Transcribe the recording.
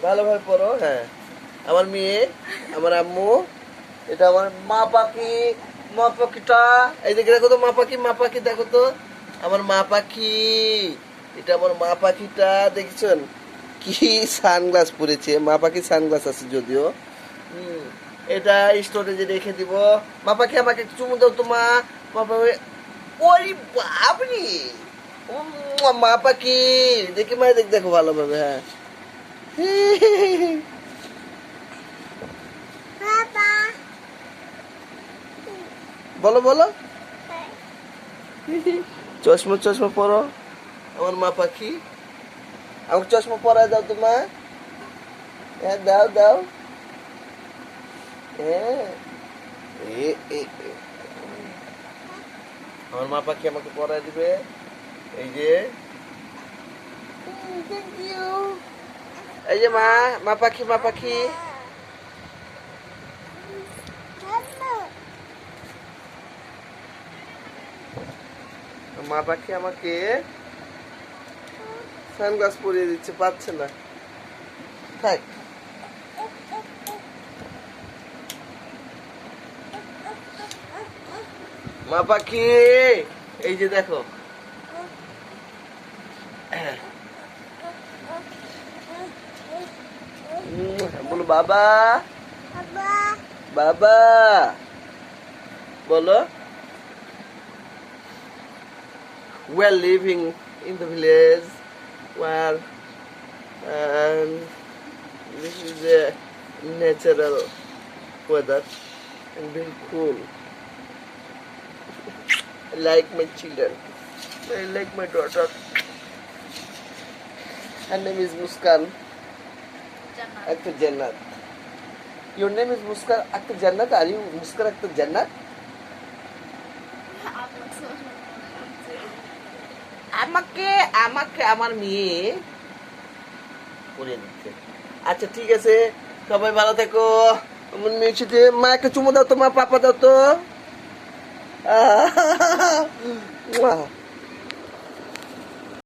ভালোভাবে পড়ো। হ্যাঁ, আমার মেয়ে, আমার আম্মু, এটা আমার মা পাখি। মা পাখিটা এই দেখে, দেখো তো মা পাখি, মা পাখি দেখো তো, আমার মা পাখি। এটা আমার মা পাখিটা, দেখছেন কি সানগ্লাস পরেছে। মা পাখি সানগ্লাস আছে যদিও। এটা স্টোরেজে রেখে দিব। মা পাখি আমাকে একটু চুমু দাও তো মা। মা পাখি, ওই বাবরি, মা পাখি দেখি, মা দেখ, দেখো ভালোভাবে। হ্যাঁ, বলো বলো। চশমা চশমা পরো আমার মা পাখি। আমাকে চশমা পরায় দাও তো মা। হ্যাঁ, দাও দাও। হ্যাঁ, এ এ এ। আমার মা পাখি আমাকে পরায় দিবে। এই যে, থ্যাংক ইউ। এই যে মা, মা পাখি, মা পাখি। মা পাখি আমাকে সানগ্লাস পরিয়ে দিচ্ছে, পাচ্ছে না। থাক। মা পাখি, এই যে দেখো। বলো বাবা, বাবা বলো। We are living in the village where this is a natural weather and very cool. I like my children. I like my daughter. Her name is Muskan Akhtar Jannat. Your name is Muskan Akhtar Jannat. Are you Muskan Akhtar Jannat? আমাকে আমাকে আমার মেয়ে পরিয়ে দিচ্ছে। আচ্ছা ঠিক আছে, সবাই ভালো থেকো। আমার মেয়ের সাথে মা একটা চুমু দাও তো, মা পাপা দাও তো।